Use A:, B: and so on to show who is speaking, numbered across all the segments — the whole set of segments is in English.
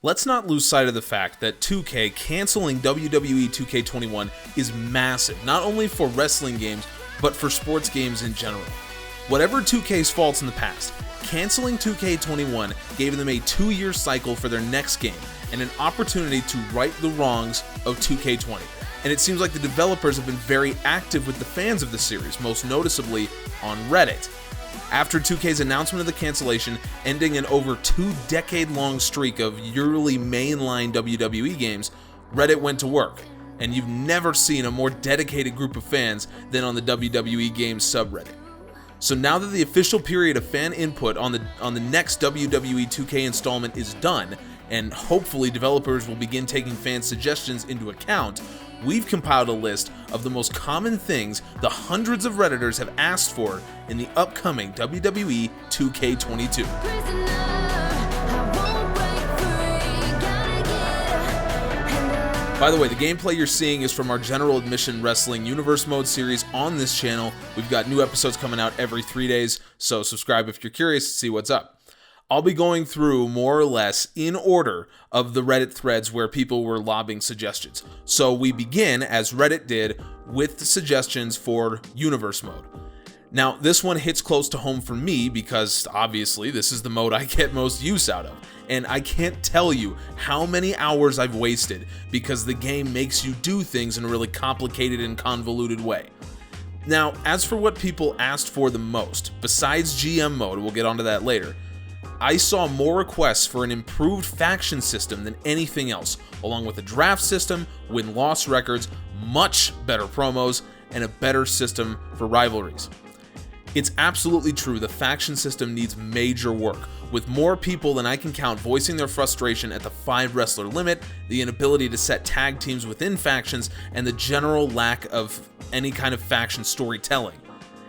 A: Let's not lose sight of the fact that 2K canceling WWE 2K21 is massive, not only for wrestling games, but for sports games in general. Whatever 2K's faults in the past, canceling 2K21 gave them a 2-year cycle for their next game and an opportunity to right the wrongs of 2K20. And it seems like the developers have been very active with the fans of the series, most noticeably on Reddit. After 2K's announcement of the cancellation, ending an over 2-decade-long streak of yearly mainline WWE games, Reddit went to work, and you've never seen a more dedicated group of fans than on the WWE Games subreddit. So now that the official period of fan input on the next WWE 2K installment is done, and hopefully developers will begin taking fan suggestions into account, we've compiled a list of the most common things the hundreds of Redditors have asked for in the upcoming WWE 2K22. By the way, the gameplay you're seeing is from our General Admission Wrestling Universe Mode series on this channel. We've got new episodes coming out every 3 days, so subscribe if you're curious to see what's up. I'll be going through more or less in order of the Reddit threads where people were lobbing suggestions. So we begin, as Reddit did, with the suggestions for Universe Mode. Now, this one hits close to home for me because obviously this is the mode I get most use out of. And I can't tell you how many hours I've wasted because the game makes you do things in a really complicated and convoluted way. Now, as for what people asked for the most, besides GM mode, we'll get onto that later, I saw more requests for an improved faction system than anything else, along with a draft system, win-loss records, much better promos, and a better system for rivalries. It's absolutely true, the faction system needs major work, with more people than I can count voicing their frustration at the 5-wrestler limit, the inability to set tag teams within factions, and the general lack of any kind of faction storytelling.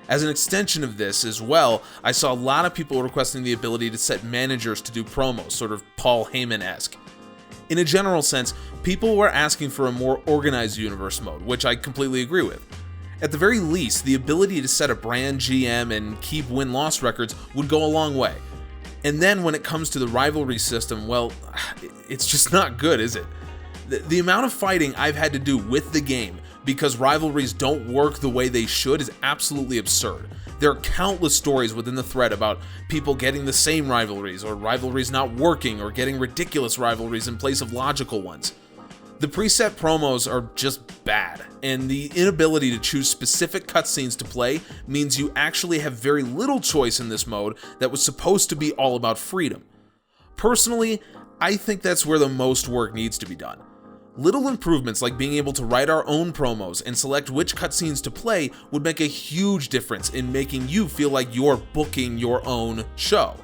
A: As an extension of this as well, I saw a lot of people requesting the ability to set managers to do promos, sort of Paul Heyman-esque. In a general sense, people were asking for a more organized universe mode, which I completely agree with. At the very least, the ability to set a brand GM and keep win-loss records would go a long way. And then when it comes to the rivalry system, well, it's just not good, is it? The amount of fighting I've had to do with the game because rivalries don't work the way they should is absolutely absurd. There are countless stories within the thread about people getting the same rivalries, or rivalries not working, or getting ridiculous rivalries in place of logical ones. The preset promos are just bad, and the inability to choose specific cutscenes to play means you actually have very little choice in this mode that was supposed to be all about freedom. Personally, I think that's where the most work needs to be done. Little improvements like being able to write our own promos and select which cutscenes to play would make a huge difference in making you feel like you're booking your own show.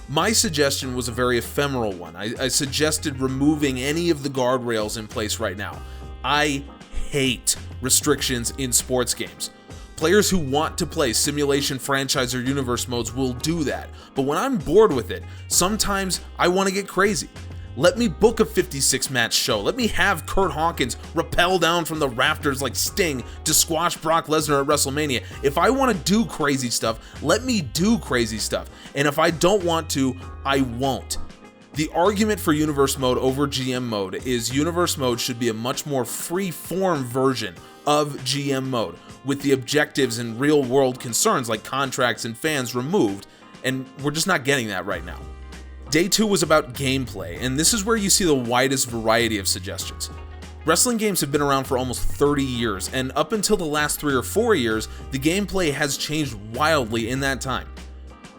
A: My suggestion was a very ephemeral one. I suggested removing any of the guardrails in place right now. I hate restrictions in sports games. Players who want to play simulation, franchise, or universe modes will do that, but when I'm bored with it, sometimes I want to get crazy. Let me book a 56-match show. Let me have Kurt Hawkins rappel down from the rafters like Sting to squash Brock Lesnar at WrestleMania. If I want to do crazy stuff, let me do crazy stuff. And if I don't want to, I won't. The argument for Universe Mode over GM Mode is Universe Mode should be a much more free-form version of GM Mode, with the objectives and real-world concerns like contracts and fans removed, and we're just not getting that right now. Day 2 was about gameplay, and this is where you see the widest variety of suggestions. Wrestling games have been around for almost 30 years, and up until the last 3 or 4 years, the gameplay has changed wildly in that time.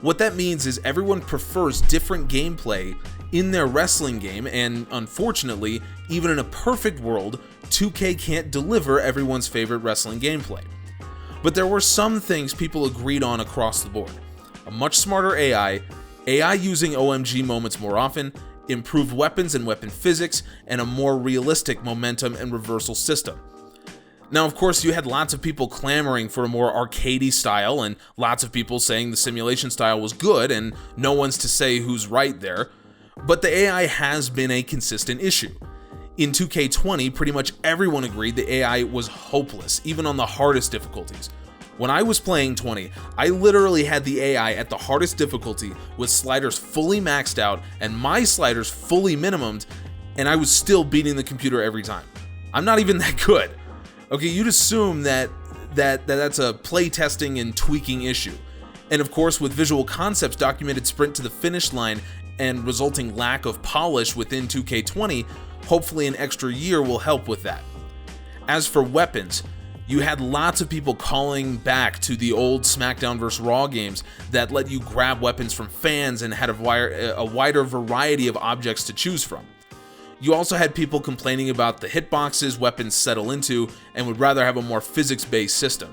A: What that means is everyone prefers different gameplay in their wrestling game, and unfortunately, even in a perfect world, 2K can't deliver everyone's favorite wrestling gameplay. But there were some things people agreed on across the board. A much smarter AI using OMG moments more often, improved weapons and weapon physics, and a more realistic momentum and reversal system. Now, of course, you had lots of people clamoring for a more arcadey style, and lots of people saying the simulation style was good, and no one's to say who's right there, but the AI has been a consistent issue. In 2K20, pretty much everyone agreed the AI was hopeless, even on the hardest difficulties. When I was playing 20, I literally had the AI at the hardest difficulty with sliders fully maxed out and my sliders fully minimumed, and I was still beating the computer every time. I'm not even that good. Okay, you'd assume that's a play testing and tweaking issue. And of course, with Visual Concepts' documented sprint to the finish line and resulting lack of polish within 2K20, hopefully an extra year will help with that. As for weapons, you had lots of people calling back to the old SmackDown vs. Raw games that let you grab weapons from fans and had a wider variety of objects to choose from. You also had people complaining about the hitboxes weapons settle into and would rather have a more physics-based system.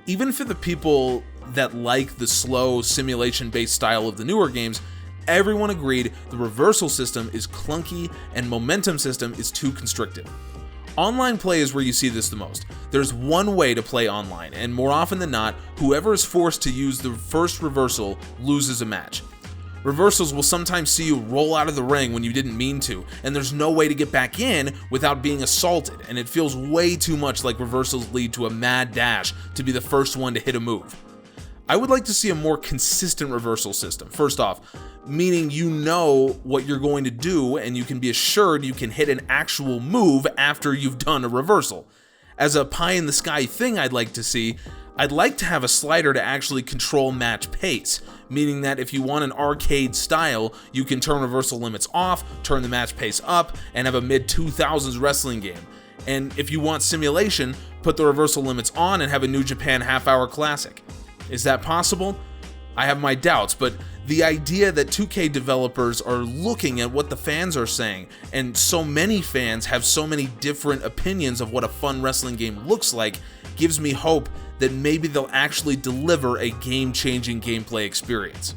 A: Even for the people that like the slow, simulation-based style of the newer games, everyone agreed the reversal system is clunky and momentum system is too constricted. Online play is where you see this the most. There's one way to play online, and more often than not, whoever is forced to use the first reversal loses a match. Reversals will sometimes see you roll out of the ring when you didn't mean to, and there's no way to get back in without being assaulted, and it feels way too much like reversals lead to a mad dash to be the first one to hit a move. I would like to see a more consistent reversal system, first off, meaning you know what you're going to do and you can be assured you can hit an actual move after you've done a reversal. As a pie-in-the-sky thing I'd like to have a slider to actually control match pace, meaning that if you want an arcade style, you can turn reversal limits off, turn the match pace up, and have a mid-2000s wrestling game. And if you want simulation, put the reversal limits on and have a New Japan half-hour classic. Is that possible? I have my doubts, but the idea that 2K developers are looking at what the fans are saying, and so many fans have so many different opinions of what a fun wrestling game looks like, gives me hope that maybe they'll actually deliver a game-changing gameplay experience.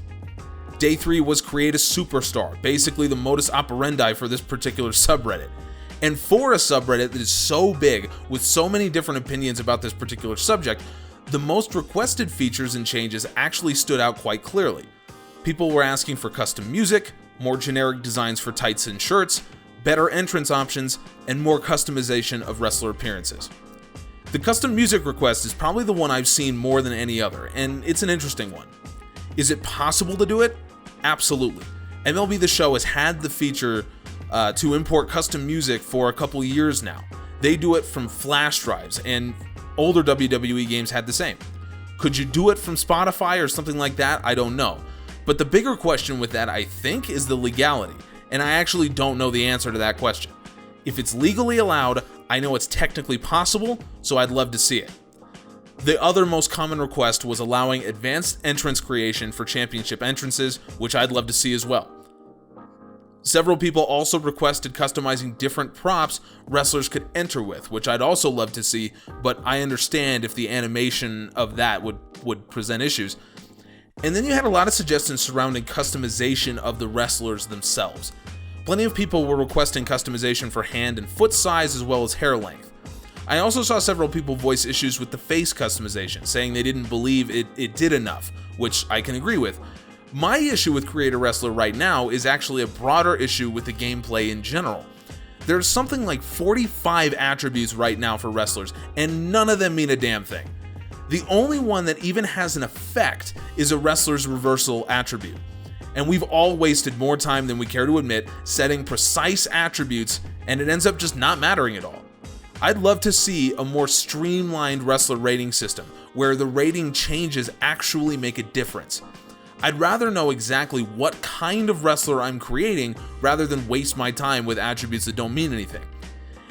A: Day 3 was create a superstar, basically the modus operandi for this particular subreddit. And for a subreddit that is so big, with so many different opinions about this particular subject, the most requested features and changes actually stood out quite clearly. People were asking for custom music, more generic designs for tights and shirts, better entrance options, and more customization of wrestler appearances. The custom music request is probably the one I've seen more than any other, and it's an interesting one. Is it possible to do it? Absolutely. MLB The Show has had the feature to import custom music for a couple years now. They do it from flash drives, and older WWE games had the same. Could you do it from Spotify or something like that? I don't know. But the bigger question with that, I think, is the legality, and I actually don't know the answer to that question. If it's legally allowed, I know it's technically possible, so I'd love to see it. The other most common request was allowing advanced entrance creation for championship entrances, which I'd love to see as well. Several people also requested customizing different props wrestlers could enter with, which I'd also love to see, but I understand if the animation of that would present issues. And then you had a lot of suggestions surrounding customization of the wrestlers themselves. Plenty of people were requesting customization for hand and foot size as well as hair length. I also saw several people voice issues with the face customization, saying they didn't believe it did enough, which I can agree with. My issue with Create a Wrestler right now is actually a broader issue with the gameplay in general. There's something like 45 attributes right now for wrestlers, and none of them mean a damn thing. The only one that even has an effect is a wrestler's reversal attribute. And we've all wasted more time than we care to admit setting precise attributes, and it ends up just not mattering at all. I'd love to see a more streamlined wrestler rating system, where the rating changes actually make a difference. I'd rather know exactly what kind of wrestler I'm creating rather than waste my time with attributes that don't mean anything.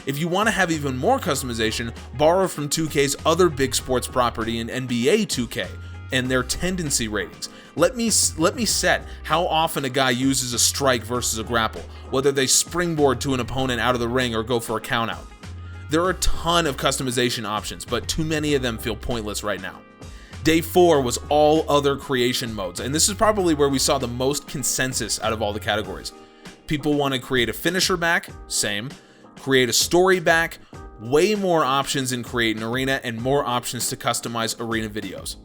A: If you want to have even more customization, borrow from 2K's other big sports property in NBA 2K and their tendency ratings. Let me set how often a guy uses a strike versus a grapple, whether they springboard to an opponent out of the ring or go for a countout. There are a ton of customization options, but too many of them feel pointless right now. Day 4 was all other creation modes, and this is probably where we saw the most consensus out of all the categories. People want to create a finisher back, same. Create a story back, way more options in Create an Arena, and more options to customize arena videos.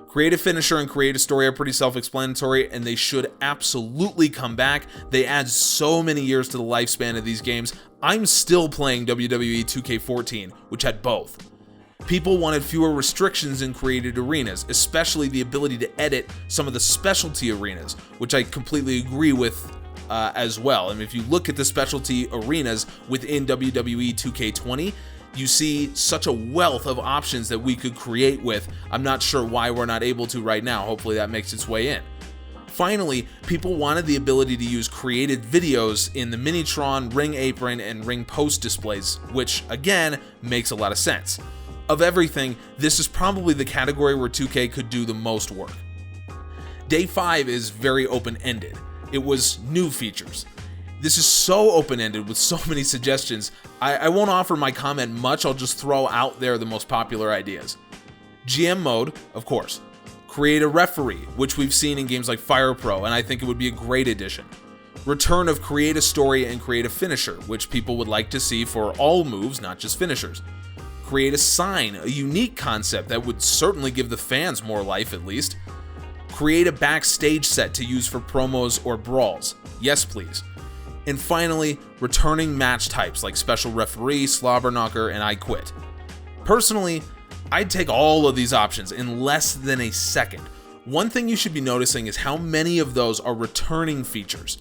A: Create a finisher and create a story are pretty self-explanatory, and they should absolutely come back. They add so many years to the lifespan of these games. I'm still playing WWE 2K14, which had both. People wanted fewer restrictions in created arenas, especially the ability to edit some of the specialty arenas, which I completely agree with as well. I mean, if you look at the specialty arenas within WWE 2K20, you see such a wealth of options that we could create with. I'm not sure why we're not able to right now. Hopefully that makes its way in. Finally, people wanted the ability to use created videos in the Minitron, Ring Apron, and Ring Post displays, which again makes a lot of sense. Of everything, this is probably the category where 2K could do the most work. Day 5 is very open-ended. It was new features. This is so open-ended with so many suggestions, I won't offer my comment much, I'll just throw out there the most popular ideas. GM mode, of course. Create a referee, which we've seen in games like Fire Pro, and I think it would be a great addition. Return of create a story and create a finisher, which people would like to see for all moves, not just finishers. Create a sign, a unique concept that would certainly give the fans more life at least. Create a backstage set to use for promos or brawls. Yes, please. And finally, returning match types like special referee, slobber knocker, and I quit. Personally, I'd take all of these options in less than a second. One thing you should be noticing is how many of those are returning features.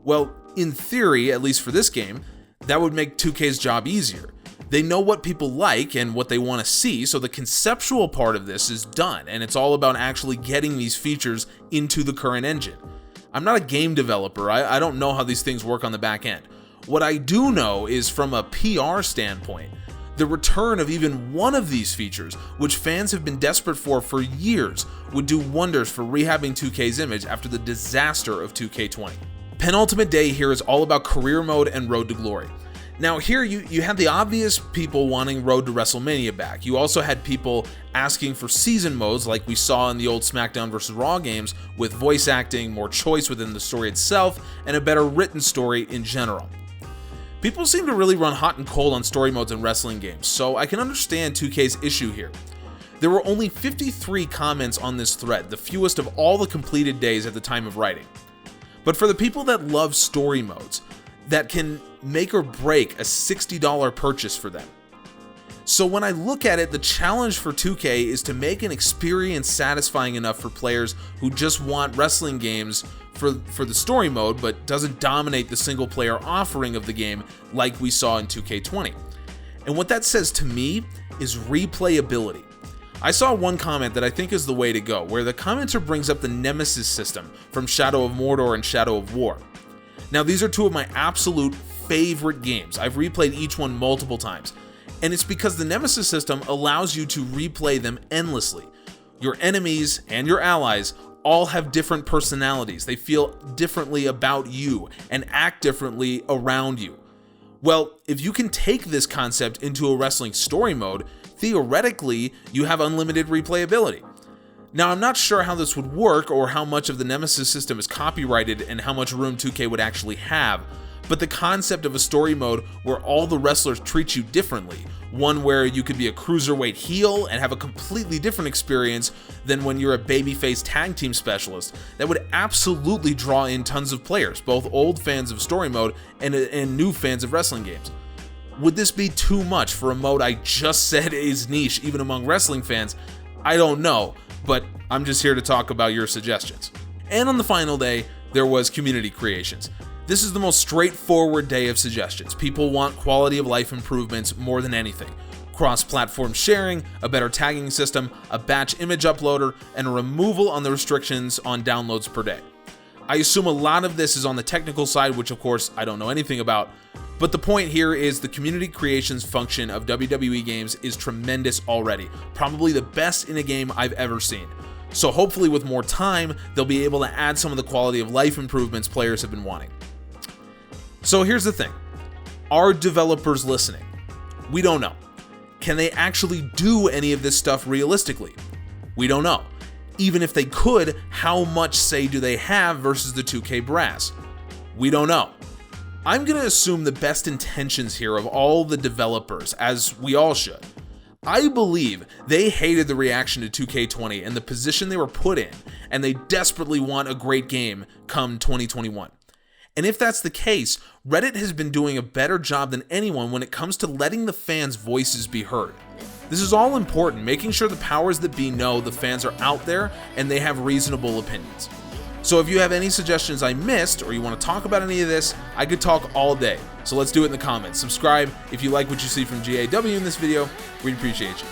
A: Well, in theory, at least for this game, that would make 2K's job easier. They know what people like and what they want to see, so the conceptual part of this is done, and it's all about actually getting these features into the current engine. I'm not a game developer, I don't know how these things work on the back end. What I do know is from a PR standpoint, the return of even one of these features, which fans have been desperate for years, would do wonders for rehabbing 2K's image after the disaster of 2K20. Penultimate day here is all about career mode and Road to Glory. Now here you had the obvious people wanting Road to WrestleMania back. You also had people asking for season modes like we saw in the old SmackDown vs. Raw games, with voice acting, more choice within the story itself, and a better written story in general. People seem to really run hot and cold on story modes in wrestling games, so I can understand 2K's issue here. There were only 53 comments on this thread, the fewest of all the completed days at the time of writing. But for the people that love story modes, that can make or break a $60 purchase for them. So when I look at it, the challenge for 2K is to make an experience satisfying enough for players who just want wrestling games for the story mode, but doesn't dominate the single player offering of the game like we saw in 2K20. And what that says to me is replayability. I saw one comment that I think is the way to go, where the commenter brings up the Nemesis system from Shadow of Mordor and Shadow of War. Now these are two of my absolute favorite games. I've replayed each one multiple times, and it's because the Nemesis system allows you to replay them endlessly. Your enemies and your allies all have different personalities. They feel differently about you and act differently around you. Well, if you can take this concept into a wrestling story mode, theoretically, you have unlimited replayability. Now, I'm not sure how this would work or how much of the Nemesis system is copyrighted and how much room 2K would actually have, but the concept of a story mode where all the wrestlers treat you differently, one where you could be a cruiserweight heel and have a completely different experience than when you're a babyface tag team specialist, that would absolutely draw in tons of players, both old fans of story mode and new fans of wrestling games. Would this be too much for a mode I just said is niche even among wrestling fans? I don't know, but I'm just here to talk about your suggestions. And on the final day, there was community creations. This is the most straightforward day of suggestions. People want quality of life improvements more than anything. Cross-platform sharing, a better tagging system, a batch image uploader, and a removal on the restrictions on downloads per day. I assume a lot of this is on the technical side, which of course I don't know anything about, but the point here is the community creations function of WWE games is tremendous already, probably the best in a game I've ever seen. So hopefully with more time, they'll be able to add some of the quality of life improvements players have been wanting. So here's the thing, are developers listening? We don't know. Can they actually do any of this stuff realistically? We don't know. Even if they could, how much say do they have versus the 2K brass? We don't know. I'm going to assume the best intentions here of all the developers, as we all should. I believe they hated the reaction to 2K20 and the position they were put in, and they desperately want a great game come 2021. And if that's the case, Reddit has been doing a better job than anyone when it comes to letting the fans' voices be heard. This is all important, making sure the powers that be know the fans are out there and they have reasonable opinions. So if you have any suggestions I missed, or you want to talk about any of this, I could talk all day. So let's do it in the comments. Subscribe if you like what you see from GAW in this video. We'd appreciate you.